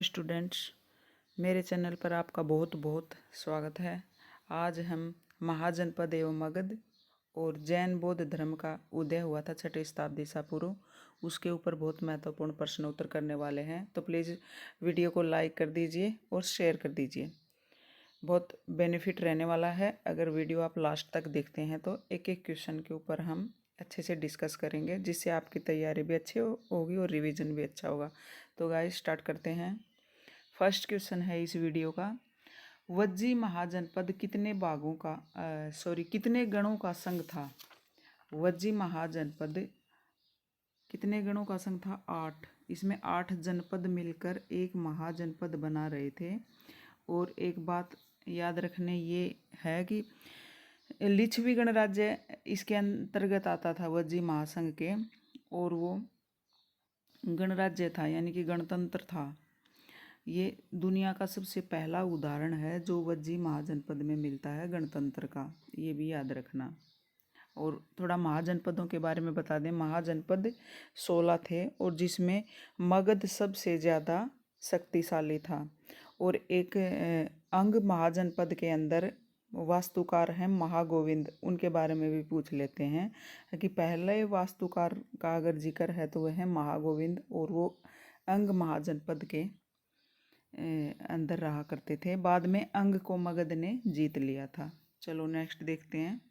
Students, मेरे channel पर आपका बहुत बहुत स्वागत है। आज हम महाजनपद एवं मगध और जैन बौद्ध धर्म का उदय हुआ था 6ठी शताब्दी ईसा पूर्व, उसके ऊपर बहुत महत्वपूर्ण प्रश्न उत्तर करने वाले हैं। तो प्लीज़ वीडियो को लाइक कर दीजिए और शेयर कर दीजिए। बहुत बेनिफिट रहने वाला है। अगर वीडियो आप लास्ट तक देखते हैं तो एक एक क्वेश्चन के ऊपर हम अच्छे से डिस्कस करेंगे, जिससे आपकी तैयारी भी अच्छी होगी और रिवीजन भी अच्छा होगा। तो गाइस स्टार्ट करते हैं। फर्स्ट क्वेश्चन है इस वीडियो का, वज्जी महाजनपद कितने भागों का कितने गणों का संघ था? वज्जी महाजनपद कितने गणों का संघ था? 8। इसमें 8 जनपद मिलकर एक महाजनपद बना रहे थे। और एक बात याद रखने ये है कि लिच्छवी गणराज्य इसके अंतर्गत आता था वज्जी महासंघ के, और वो गणराज्य था यानी कि गणतंत्र था। ये दुनिया का सबसे पहला उदाहरण है जो वज्जी महाजनपद में मिलता है गणतंत्र का, ये भी याद रखना। और थोड़ा महाजनपदों के बारे में बता दें। महाजनपद 16 थे और जिसमें मगध सबसे ज़्यादा शक्तिशाली था। और एक अंग महाजनपद के अंदर वास्तुकार हैं महागोविंद, उनके बारे में भी पूछ लेते हैं कि पहले वास्तुकार का अगर जिक्र है तो वह है महागोविंद, और वो अंग महाजनपद के अंदर रहा करते थे। बाद में अंग को मगध ने जीत लिया था। चलो नेक्स्ट देखते हैं।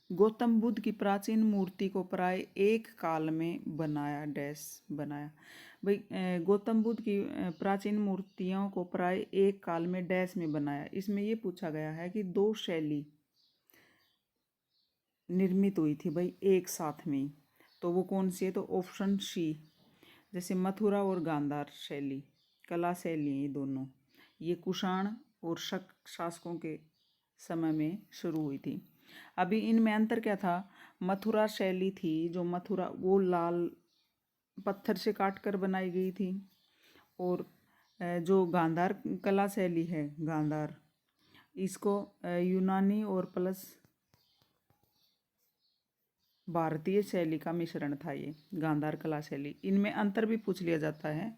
गौतम बुद्ध की प्राचीन मूर्ति को प्राय एक काल में बनाया डैश बनाया। भाई गौतम बुद्ध की प्राचीन मूर्तियों को प्राय एक काल में डैश में बनाया। इसमें ये पूछा गया है कि 2 शैली निर्मित हुई थी भाई एक साथ में, तो वो कौन सी है? तो ऑप्शन सी, जैसे मथुरा और गांधार शैली, कला शैली हैं ये दोनों। ये कुषाण और शक शासकों के समय में शुरू हुई थी। अभी इनमें अंतर क्या था? मथुरा शैली थी जो मथुरा वो लाल पत्थर से काट कर बनाई गई थी, और जो गांधार कला शैली है गांधार, इसको यूनानी और प्लस भारतीय शैली का मिश्रण था ये गांधार कला शैली। इनमें अंतर भी पूछ लिया जाता है।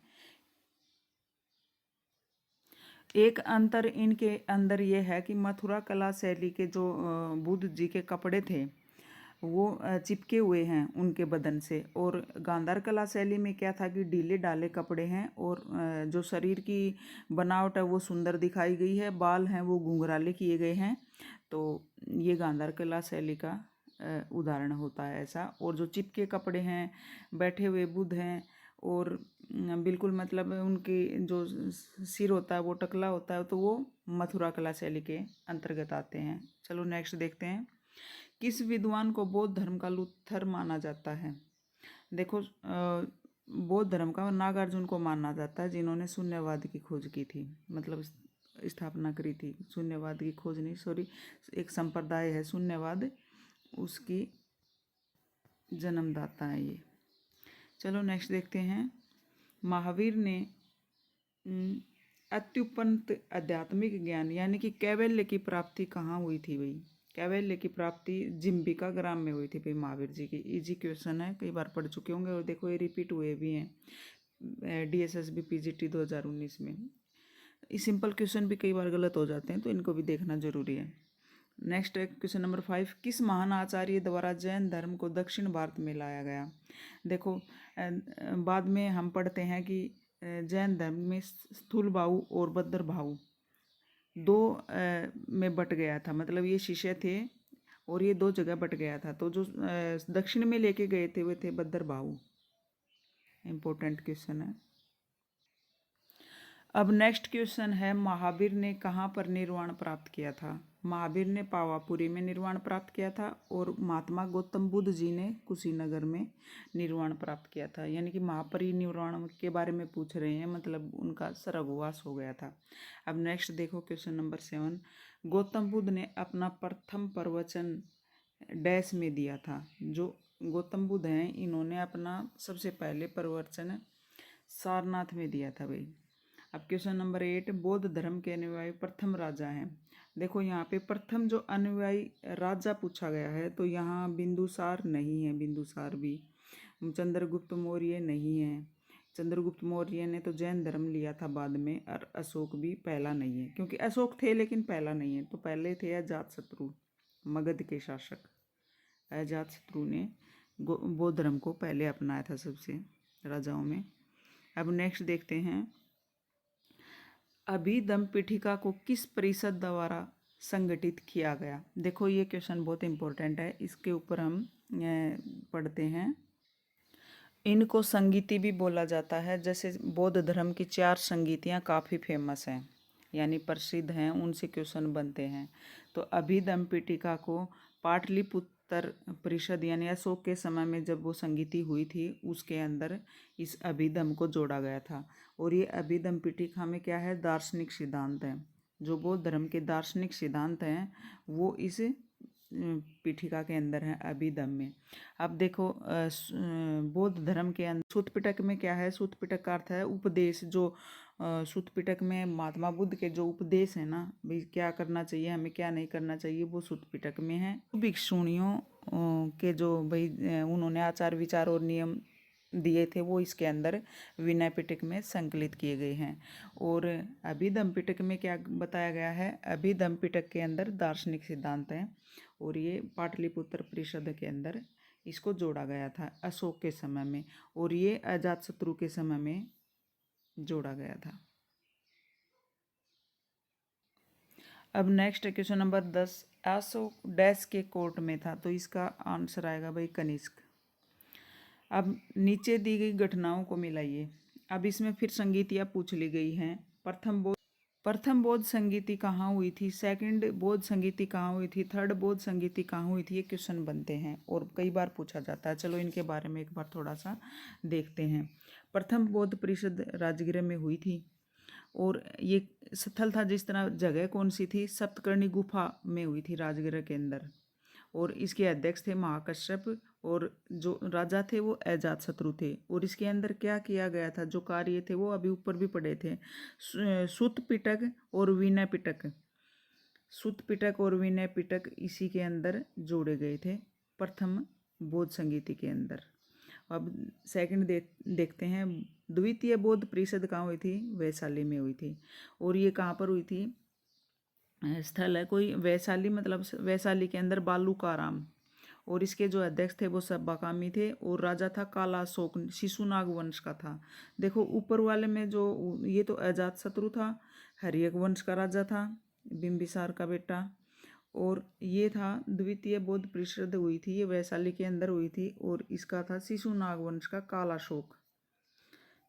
एक अंतर इनके अंदर ये है कि मथुरा कला शैली के जो बुद्ध जी के कपड़े थे वो चिपके हुए हैं उनके बदन से, और गांधार कला शैली में क्या था कि ढीले ढाले कपड़े हैं, और जो शरीर की बनावट है वो सुंदर दिखाई गई है, बाल हैं वो घुंघराले किए गए हैं। तो ये गांधार कला शैली का उदाहरण होता है ऐसा। और जो चिपके कपड़े हैं, बैठे हुए बुद्ध हैं, और बिल्कुल मतलब उनकी जो सिर होता है वो टकला होता है, तो वो मथुरा कला शैली के अंतर्गत आते हैं। चलो नेक्स्ट देखते हैं। किस विद्वान को बौद्ध धर्म का लूथर माना जाता है? देखो बौद्ध धर्म का नागार्जुन को माना जाता है, जिन्होंने शून्यवाद की खोज की थी, मतलब स्थापना करी थी। शून्यवाद की खोज नहीं, सॉरी, एक संप्रदाय है शून्यवाद, उसकी जन्मदाता है ये। चलो नेक्स्ट देखते हैं। महावीर ने अत्युपंत आध्यात्मिक ज्ञान यानी कि कैवल्य की प्राप्ति कहाँ हुई थी भाई? कैवल्य की प्राप्ति जिम्बिका ग्राम में हुई थी भाई महावीर जी की। इजी क्वेश्चन है, कई बार पढ़ चुके होंगे, और देखो ये रिपीट हुए भी हैं DSSB PGT 2019 में। ये सिंपल क्वेश्चन भी कई बार गलत हो जाते हैं, तो इनको भी देखना जरूरी है। नेक्स्ट है क्वेश्चन नंबर 5, किस महान आचार्य द्वारा जैन धर्म को दक्षिण भारत में लाया गया? देखो बाद में हम पढ़ते हैं कि जैन धर्म में स्थूल भाऊ और बद्र भाऊ 2 में बट गया था, मतलब ये शिष्य थे और ये 2 जगह बट गया था। तो जो दक्षिण में लेके गए थे वे थे बद्र भाऊ। इम्पोर्टेंट क्वेश्चन है। अब नेक्स्ट क्वेश्चन है, महावीर ने कहाँ पर निर्वाण प्राप्त किया था? महावीर ने पावापुरी में निर्वाण प्राप्त किया था, और महात्मा गौतम बुद्ध जी ने कुशीनगर में निर्वाण प्राप्त किया था। यानी कि महापरिनिर्वाण के बारे में पूछ रहे हैं, मतलब उनका स्वर्गवास हो गया था। अब नेक्स्ट देखो क्वेश्चन नंबर 7, गौतम बुद्ध ने अपना प्रथम प्रवचन डैश में दिया था? जो गौतम बुद्ध हैं इन्होंने अपना सबसे पहले प्रवचन सारनाथ में दिया था भाई। अब क्वेश्चन नंबर 8, बौद्ध धर्म के अनुयायी प्रथम राजा हैं? देखो यहाँ पे प्रथम जो अनुयायी राजा पूछा गया है, तो यहाँ बिंदुसार नहीं है, बिंदुसार भी, चंद्रगुप्त मौर्य नहीं है, चंद्रगुप्त मौर्य ने तो जैन धर्म लिया था बाद में, और अशोक भी पहला नहीं है, क्योंकि अशोक थे लेकिन पहला नहीं है। तो पहले थे अजातशत्रु, मगध के शासक। अजातशत्रु ने बौद्ध धर्म को पहले अपनाया था सबसे राजाओं में। अब नेक्स्ट देखते हैं, अभिधम्मपीठिका को किस परिषद द्वारा संगठित किया गया। देखो ये क्वेश्चन बहुत इंपॉर्टेंट है, इसके ऊपर हम पढ़ते हैं। इनको संगीति भी बोला जाता है। जैसे बौद्ध धर्म की 4 संगीतियाँ काफ़ी फेमस हैं, यानी प्रसिद्ध हैं, उनसे क्वेश्चन बनते हैं। तो अभिधम्मपीठिका को पाटलिपुत्र परिषद यानी अशोक के समय में जब वो संगीति हुई थी, उसके अंदर इस अभिधम्म को जोड़ा गया था। और ये अभिधम्मपीठिका में क्या है, दार्शनिक सिद्धांत हैं। जो बौद्ध धर्म के दार्शनिक सिद्धांत हैं वो इस पीठिका के अंदर है, अभिधम्म में। अब देखो बौद्ध धर्म के अंदर सूत पिटक में क्या है, सूत पिटक का अर्थ है उपदेश। जो सूत पिटक में महात्मा बुद्ध के जो उपदेश है ना, भाई क्या करना चाहिए हमें, क्या नहीं करना चाहिए, वो सूत पिटक में है। भिक्षुणियों के जो भाई उन्होंने आचार विचार और नियम दिए थे, वो इसके अंदर विनय पिटक में संकलित किए गए हैं। और अभिधम्म पिटक में क्या बताया गया है, अभिधम्म पिटक के अंदर दार्शनिक सिद्धांत हैं, और ये पाटलिपुत्र परिषद के अंदर इसको जोड़ा गया था अशोक के समय में, और ये अजातशत्रु के समय में जोड़ा गया था। अब next question number 10, Ashok dash के कोर्ट में था। तो इसका आंसर आएगा भाई कनिष्क। अब नीचे दी गई घटनाओं को मिलाइए। अब इसमें फिर संगीतियाँ पूछ ली गई हैं। प्रथम बौद्ध संगीति कहाँ हुई थी, सेकंड बौद्ध संगीति कहाँ हुई थी, थर्ड बौद्ध संगीति कहाँ हुई थी, ये क्वेश्चन बनते हैं और कई बार पूछा जाता है। चलो इनके बारे में एक बार थोड़ा सा देखते हैं। प्रथम बौद्ध परिषद राजगृह में हुई थी, और ये स्थल था, जिस तरह जगह कौन सी थी, सप्तकर्णी गुफा में हुई थी राजगृह के अंदर। और इसके अध्यक्ष थे महाकश्यप, और जो राजा थे वो अजातशत्रु थे। और इसके अंदर क्या किया गया था, जो कार्य थे वो अभी ऊपर भी पढ़े थे। सुत पिटक और विनय पिटक, सुत पिटक और विनय पिटक इसी के अंदर जोड़े गए थे प्रथम बौद्ध संगीति के अंदर। अब सेकंड देखते हैं, द्वितीय बौद्ध परिषद कहाँ हुई थी, वैशाली में हुई थी। और ये कहाँ पर हुई थी, स्थल है कोई वैशाली, मतलब वैशाली के अंदर बालूकाराम। और इसके जो अध्यक्ष थे वो सब्बाकामी थे, और राजा था काला अशोक, शिशुनाग वंश का था। देखो ऊपर वाले में जो ये तो अजातशत्रु था, हर्यक वंश का राजा था, बिंबिसार का बेटा। और ये था द्वितीय बौद्ध परिषद हुई थी, ये वैशाली के अंदर हुई थी, और इसका था शिशुनाग वंश का कालाशोक,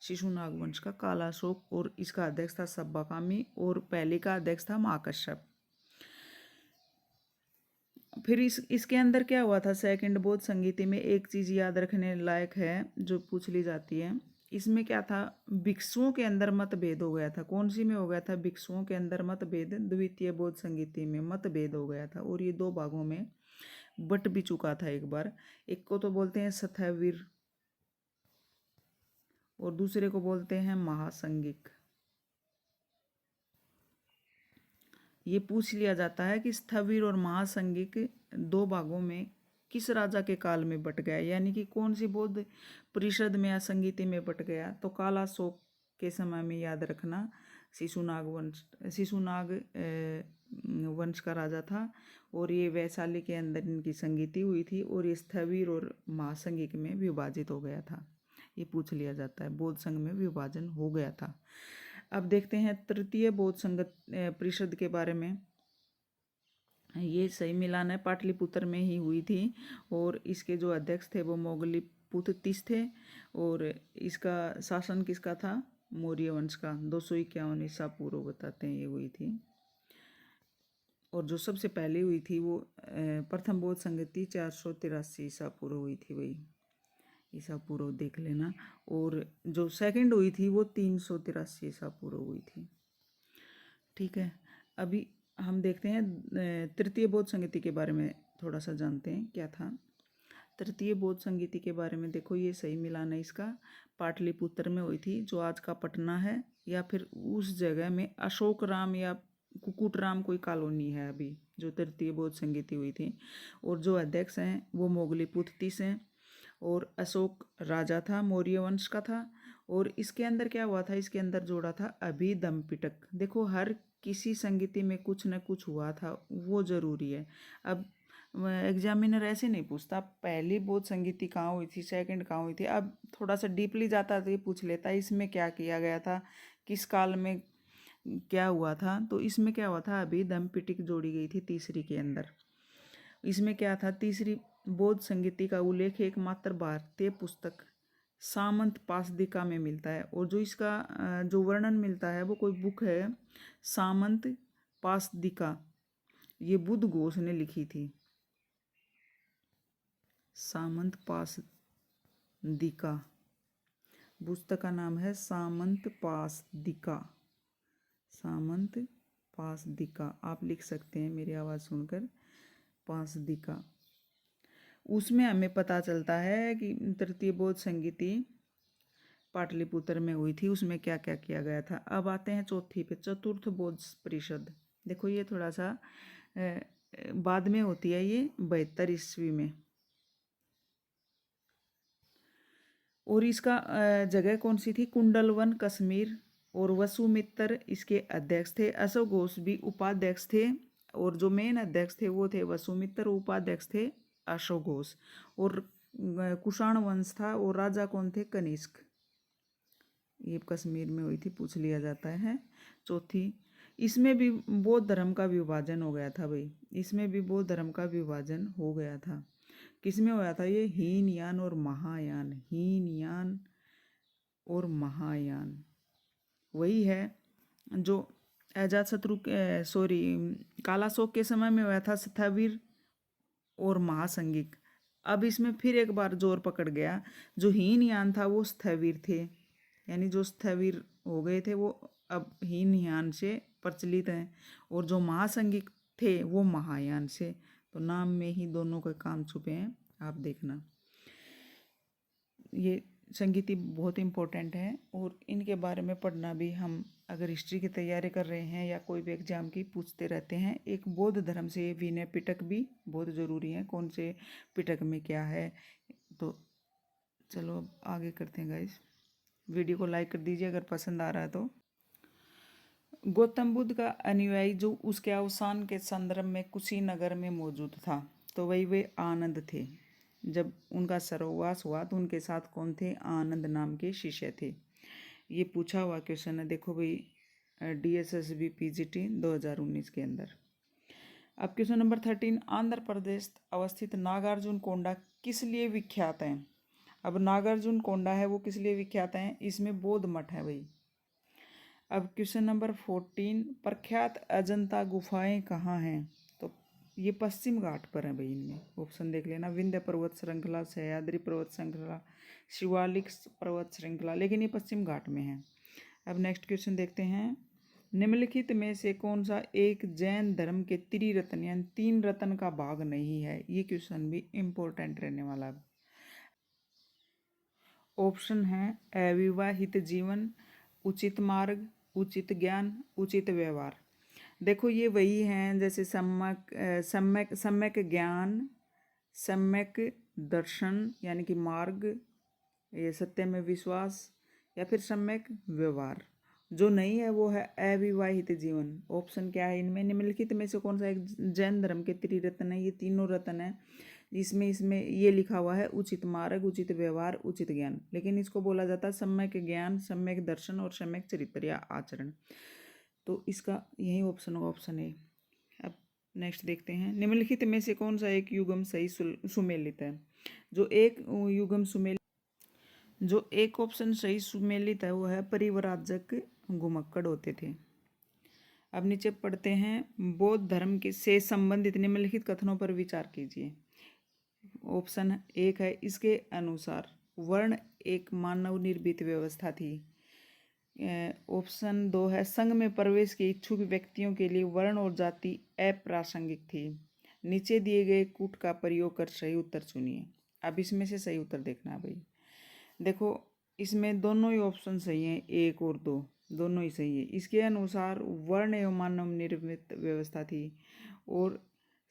शिशुनाग वंश का कालाशोक। और इसका अध्यक्ष था सब्बाकामी, और पहले का अध्यक्ष था महाकश्यप। फिर इसके अंदर क्या हुआ था, सेकंड बौद्ध संगीति में एक चीज़ याद रखने लायक है जो पूछ ली जाती है। इसमें क्या था, भिक्षुओं के अंदर मतभेद हो गया था। कौन सी में हो गया था, भिक्षुओं के अंदर मतभेद, द्वितीय बौद्ध संगीति में मतभेद हो गया था, और ये 2 भागों में बट भी चुका था एक बार। एक को तो बोलते हैं स्थविर, और दूसरे को बोलते हैं महासंगिक। ये पूछ लिया जाता है कि स्थविर और महासंगिक 2 भागों में किस राजा के काल में बट गया, यानी कि कौन सी बौद्ध परिषद में या संगीति में बट गया। तो कालाशोक के समय में याद रखना, शिशुनाग वंश का राजा था, और ये वैशाली के अंदर इनकी संगीति हुई थी, और ये स्थविर और महासंगिक में विभाजित हो गया था। ये पूछ लिया जाता है, बौद्ध संघ में विभाजन हो गया था। अब देखते हैं तृतीय बौद्ध संगत परिषद के बारे में। ये सही मिलान है, पाटलिपुत्र में ही हुई थी, और इसके जो अध्यक्ष थे वो मोगलीपुत्र तीस थे, और इसका शासन किसका था, मौर्य वंश का। 251 ईसा पूर्व बताते हैं ये हुई थी। और जो सबसे पहले हुई थी वो प्रथम बौद्ध संगति 483 ईसा पूर्व हुई थी, वही ईसा पूर्व देख लेना। और जो सेकंड हुई थी वो 383 ईसा पूर्व हुई थी। ठीक है, अभी हम देखते हैं तृतीय बौद्ध संगीति के बारे में थोड़ा सा जानते हैं क्या था। तृतीय बौद्ध संगीति के बारे में देखो, ये सही मिलान है इसका, पाटलिपुत्र में हुई थी, जो आज का पटना है, या फिर उस जगह में अशोक राम या कुकुट राम कोई कॉलोनी है अभी, जो तृतीय बौद्ध संगीति हुई थी। और जो अध्यक्ष हैं वो मोगलीपुत्र तीस हैं, और अशोक राजा था, मौर्य वंश का था, और इसके अंदर क्या हुआ था, इसके अंदर जोड़ा था अभिधम पिटक। देखो हर किसी संगीति में कुछ न कुछ हुआ था, वो जरूरी है। अब एग्जामिनर ऐसे नहीं पूछता पहली बोध संगीति कहाँ हुई थी, सेकंड कहाँ हुई थी, अब थोड़ा सा डीपली जाता तो ये पूछ लेता इसमें क्या किया गया था, किस काल में क्या हुआ था। तो इसमें क्या हुआ था, अभिधम पिटक जोड़ी गई थी तीसरी के अंदर। इसमें क्या था, तीसरी बौद्ध संगीति का उल्लेख एकमात्र भारतीय पुस्तक सामंत पासदिका में मिलता है। और जो इसका जो वर्णन मिलता है वो कोई बुक है सामंत पासदिका, ये बुद्ध घोष ने लिखी थी। सामंत पासदिका पुस्तक का नाम है सामंत पासदिका। सामंत पासदिका आप लिख सकते हैं मेरी आवाज़ सुनकर, पासदिका। उसमें हमें पता चलता है कि तृतीय बौद्ध संगीति पाटलिपुत्र में हुई थी, उसमें क्या क्या किया गया था। अब आते हैं चौथी पे, चतुर्थ बौद्ध परिषद। देखो ये थोड़ा सा बाद में होती है, ये 72 ईस्वी में। और इसका जगह कौन सी थी, कुंडलवन कश्मीर। और वसुमित्र इसके अध्यक्ष थे, अशोक घोष भी उपाध्यक्ष थे। और जो मेन अध्यक्ष थे वो थे वसुमित्र, उपाध्यक्ष थे अशोक घोष। और कुषाण वंश था और राजा कौन थे, कनिष्क। ये कश्मीर में हुई थी, पूछ लिया जाता है। चौथी, इसमें भी बौद्ध धर्म का विभाजन हो गया था भाई, इसमें भी बौद्ध धर्म का विभाजन हो गया था। किसमें होया था ये, हीनयान और महायान। हीनयान और महायान वही है जो अजातशत्रु सॉरी कालाशोक के समय में हुआ था, स्थविर और महासंगिक। अब इसमें फिर एक बार जोर पकड़ गया, जो हीनयान था वो स्थविर थे, यानी जो स्थविर हो गए थे वो अब हीनयान से प्रचलित हैं। और जो महासंगिक थे वो महायान से। तो नाम में ही दोनों के काम छुपे हैं, आप देखना। ये संगीति बहुत इम्पोर्टेंट है और इनके बारे में पढ़ना भी, हम अगर हिस्ट्री की तैयारी कर रहे हैं या कोई भी एग्जाम की पूछते रहते हैं। एक बौद्ध धर्म से विनय पिटक भी बहुत ज़रूरी है, कौन से पिटक में क्या है। तो चलो अब आगे करते हैं गाइस। वीडियो को लाइक कर दीजिए अगर पसंद आ रहा है तो। गौतम बुद्ध का अनुयायी जो उसके अवसान के संदर्भ में कुशीनगर में मौजूद था, तो वही वे आनंद थे। जब उनका सर्ववास हुआ तो उनके साथ कौन थे, आनंद नाम के शिष्य थे। ये पूछा हुआ क्वेश्चन है, देखो भाई DSSB PGT 2019 के अंदर। अब क्वेश्चन नंबर 13, आंध्र प्रदेश अवस्थित नागार्जुन कोंडा किस लिए विख्यात है। अब नागार्जुन कोंडा है वो किस लिए विख्यात है, इसमें बौद्ध मठ है भाई। अब क्वेश्चन नंबर 14, प्रख्यात अजंता गुफाएं कहाँ हैं। तो ये पश्चिम घाट पर है भाई, इनमें ऑप्शन देख लेना, विंध्य पर्वत श्रृंखला, सह्याद्री पर्वत श्रृंखला, शिवालिक पर्वत श्रृंखला, लेकिन ये पश्चिम घाट में है। अब नेक्स्ट क्वेश्चन देखते हैं, निम्नलिखित में से कौन सा एक जैन धर्म के त्रिरत्न यानी 3 रत्न का भाग नहीं है। ये क्वेश्चन भी इम्पोर्टेंट रहने वाला है। ऑप्शन है अविवाहित जीवन, उचित मार्ग, उचित ज्ञान, उचित व्यवहार। देखो ये वही हैं जैसे सम्यक ज्ञान, सम्यक दर्शन यानी कि मार्ग, ये सत्य में विश्वास, या फिर सम्यक व्यवहार। जो नहीं है वो है अविवाहित जीवन। ऑप्शन क्या है इनमें, निम्नलिखित में से कौन सा एक जैन धर्म के त्रिरत्न है। ये तीनों रत्न है, इसमें ये लिखा हुआ है उचित मार्ग, उचित व्यवहार, उचित ज्ञान, लेकिन इसको बोला जाता है सम्यक ज्ञान, सम्यक दर्शन और सम्यक चरित्र या आचरण। तो इसका यही ऑप्शन होगा, ऑप्शन ए। अब नेक्स्ट देखते हैं, निम्नलिखित में से कौन सा एक युगम सही सुमेलित है। जो एक ऑप्शन सही सुमेलित है वो है परिव्राजक घुमक्कड़ होते थे। अब नीचे पढ़ते हैं, बौद्ध धर्म के से संबंधित निम्नलिखित कथनों पर विचार कीजिए। ऑप्शन 1 है, इसके अनुसार वर्ण एक मानव निर्मित व्यवस्था थी। ऑप्शन 2 है, संघ में प्रवेश के इच्छुक व्यक्तियों के लिए वर्ण और जाति अप्रासंगिक थी। नीचे दिए गए कूट का प्रयोग कर सही उत्तर चुनिए। अब इसमें से सही उत्तर देखना भाई। देखो इसमें दोनों ही ऑप्शन सही हैं, 1 और 2 दोनों ही सही है। इसके अनुसार वर्ण एवं मानव निर्मित व्यवस्था थी और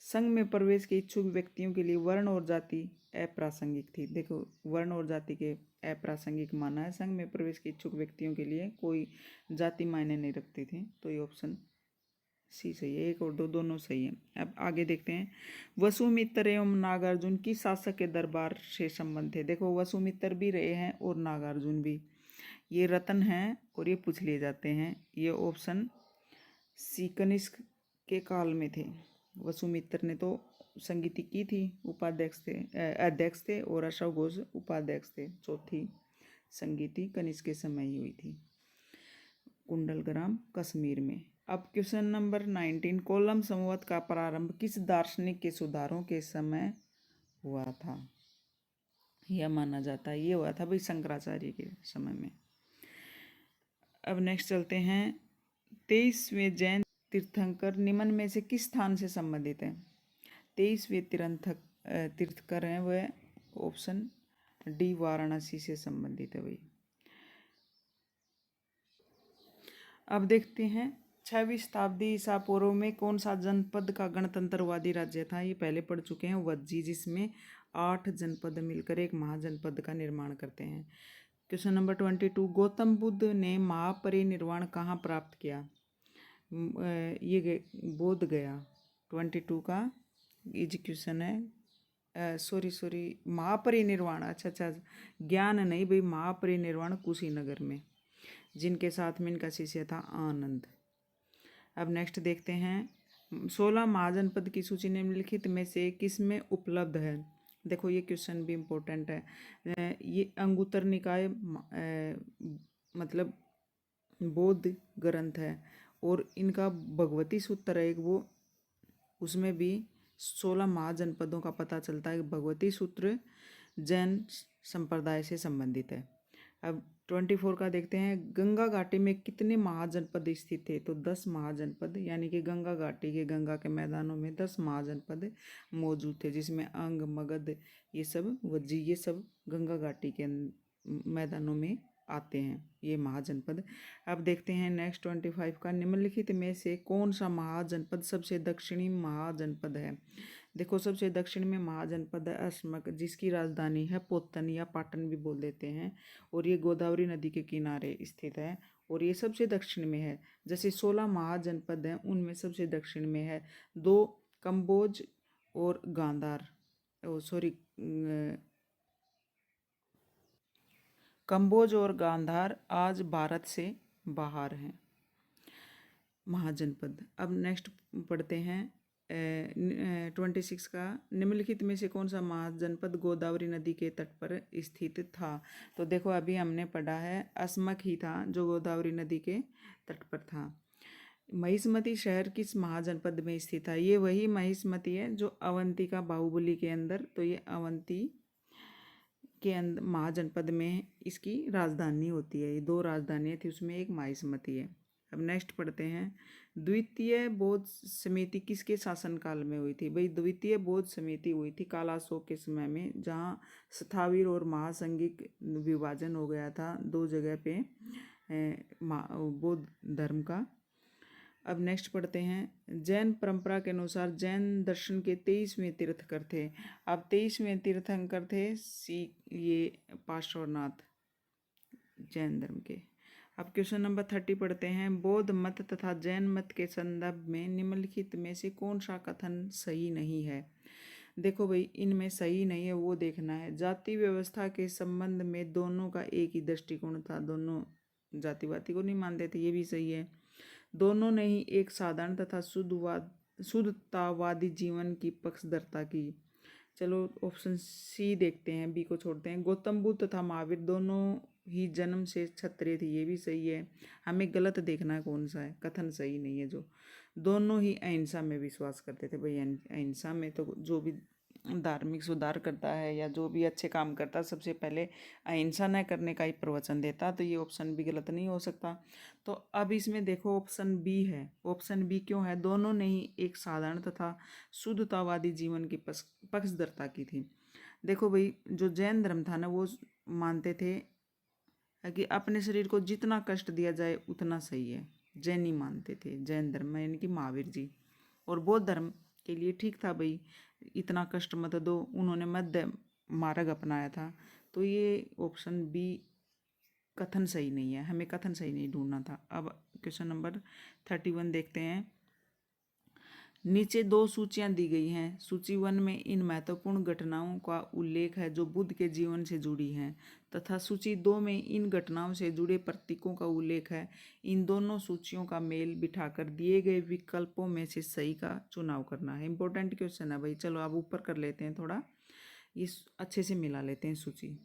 संघ में प्रवेश के इच्छुक व्यक्तियों के लिए वर्ण और जाति अप्रासंगिक थी। देखो वर्ण और जाति के अप्रासंगिक माना है। संघ में प्रवेश के इच्छुक व्यक्तियों के लिए कोई जाति मायने नहीं रखती थी, तो ये ऑप्शन सी सही है। 1 और 2 दोनों सही है। अब आगे देखते हैं, वसुमित्र एवं नागार्जुन किस शासक के दरबार से संबंध थे। देखो वसुमित्र भी रहे हैं और नागार्जुन भी, ये रतन हैं और ये पूछ लिए जाते हैं। ये ऑप्शन सी कनिष्क के काल में थे। वसुमित्र ने तो संगीति की थी, उपाध्यक्ष थे, अध्यक्ष थे, और अशोक घोष उपाध्यक्ष थे। चौथी संगीति कनिष्क के समय ही हुई थी, कुंडलग्राम कश्मीर में। अब क्वेश्चन नंबर 19, कोल्लम संवत का प्रारंभ किस दार्शनिक के सुधारों के समय हुआ था। यह माना जाता है ये हुआ था भाई शंकराचार्य के समय में। अब नेक्स्ट चलते हैं, 23वें जैन तीर्थंकर निम्न में से किस स्थान से संबंधित है। 23वें तीर्थंकर हैं वह ऑप्शन डी वाराणसी से संबंधित है भाई। अब देखते हैं, 6वीं शताब्दी ईसा पूर्व में कौन सा जनपद का गणतंत्रवादी राज्य था। ये पहले पढ़ चुके हैं, वज्जी, जिसमें 8 जनपद मिलकर एक महाजनपद का निर्माण करते हैं। क्वेश्चन नंबर 22, गौतम बुद्ध ने महापरिनिर्वाण कहाँ प्राप्त किया। ये बोध गया। 22 का एजुकेशन है, सॉरी महापरिनिर्वाण, अच्छा ज्ञान नहीं भाई, महापरिनिर्वाण कुशीनगर में, जिनके साथ में इनका शिष्य था आनंद। अब नेक्स्ट देखते हैं, 16 महाजनपद की सूची निम्नलिखित में से किस में उपलब्ध है। देखो ये क्वेश्चन भी इम्पोर्टेंट है। ये अंगुत्तर निकाय मतलब बौद्ध ग्रंथ है, और इनका भगवती सूत्र है एक, वो उसमें भी 16 महाजनपदों का पता चलता है। भगवती सूत्र जैन संप्रदाय से संबंधित है। अब 24 का देखते हैं, गंगा घाटी में कितने महाजनपद स्थित थे। तो 10 महाजनपद, यानी कि गंगा घाटी के गंगा के मैदानों में 10 महाजनपद मौजूद थे, जिसमें अंग, मगध, ये सब, वज्जी, ये सब गंगा घाटी के मैदानों में आते हैं ये महाजनपद। अब देखते हैं नेक्स्ट 25 का, निम्नलिखित में से कौन सा महाजनपद सबसे दक्षिणी महाजनपद है। देखो सबसे दक्षिण में महाजनपद है अस्मक, जिसकी राजधानी है पोतन या पाटन भी बोल देते हैं, और ये गोदावरी नदी के किनारे स्थित है, और ये सबसे दक्षिण में है। जैसे 16 महाजनपद हैं उनमें सबसे दक्षिण में है 2 कंबोज और गांधार, कंबोज और गांधार आज भारत से बाहर हैं महाजनपद। अब नेक्स्ट पढ़ते हैं 26 का, निम्नलिखित में से कौन सा महाजनपद गोदावरी नदी के तट पर स्थित था। तो देखो अभी हमने पढ़ा है अस्मक ही था जो गोदावरी नदी के तट पर था। महिष्मती शहर किस महाजनपद में स्थित है। ये वही महिष्मती है जो अवंती का बाहुबली के अंदर, तो ये अवंती के अंदर महाजनपद में इसकी राजधानी होती है। ये 2 राजधानियाँ थी, उसमें एक महिष्मती है। अब नेक्स्ट पढ़ते हैं, द्वितीय बौद्ध समिति किसके शासनकाल में हुई थी। भाई द्वितीय बौद्ध समिति हुई थी कालाशोक के समय में, जहाँ स्थावीर और महासंघिक विभाजन हो गया था 2 जगह पे बौद्ध धर्म का। अब नेक्स्ट पढ़ते हैं, जैन परंपरा के अनुसार जैन दर्शन के 23वें तीर्थंकर थे। अब 23वें तीर्थंकर थे ये पार्श्वनाथ जैन धर्म के। अब क्वेश्चन नंबर 30 पढ़ते हैं, बौद्ध मत तथा जैन मत के संदर्भ में निम्नलिखित में से कौन सा कथन सही नहीं है। देखो भाई इनमें सही नहीं है वो देखना है। जाति व्यवस्था के संबंध में दोनों का एक ही दृष्टिकोण था, दोनों जातिवादी को नहीं मानते थे, ये भी सही है। दोनों ने ही एक साधारण तथा शुद्धतावादी जीवन की पक्षधरता की। चलो ऑप्शन सी देखते हैं, बी को छोड़ते हैं। गौतम बुद्ध तथा महावीर दोनों ही जन्म से क्षत्रिय थी, ये भी सही है। हमें गलत देखना है कौन सा है, कथन सही नहीं है जो। दोनों ही अहिंसा में विश्वास करते थे। भाई अहिंसा में तो जो भी धार्मिक सुधार करता है या जो भी अच्छे काम करता है सबसे पहले अहिंसा न करने का ही प्रवचन देता, तो ये ऑप्शन भी गलत नहीं हो सकता। तो अब इसमें देखो ऑप्शन बी है। ऑप्शन बी क्यों है, दोनों ने ही एक साधारण तथा शुद्धतावादी जीवन की पक्षधरता की थी। देखो भाई जो जैन धर्म था ना वो मानते थे कि अपने शरीर को जितना कष्ट दिया जाए उतना सही है, जैन ही मानते थे, जैन धर्म में यानी कि महावीर जी। और बौद्ध धर्म के लिए ठीक था भाई इतना कष्ट मत दो, उन्होंने मध्य मार्ग अपनाया था। तो ये ऑप्शन बी कथन सही नहीं है, हमें कथन सही नहीं ढूंढना था। अब क्वेश्चन नंबर 31 देखते हैं। नीचे दो सूचियां दी गई हैं। सूची 1 में इन महत्वपूर्ण घटनाओं का उल्लेख है जो बुद्ध के जीवन से जुड़ी हैं, तथा सूची 2 में इन घटनाओं से जुड़े प्रतीकों का उल्लेख है। इन दोनों सूचियों का मेल बिठाकर दिए गए विकल्पों में से सही का चुनाव करना है। इंपॉर्टेंट क्वेश्चन है भाई। चलो अब ऊपर कर लेते हैं थोड़ा, इस अच्छे से मिला लेते हैं सूची।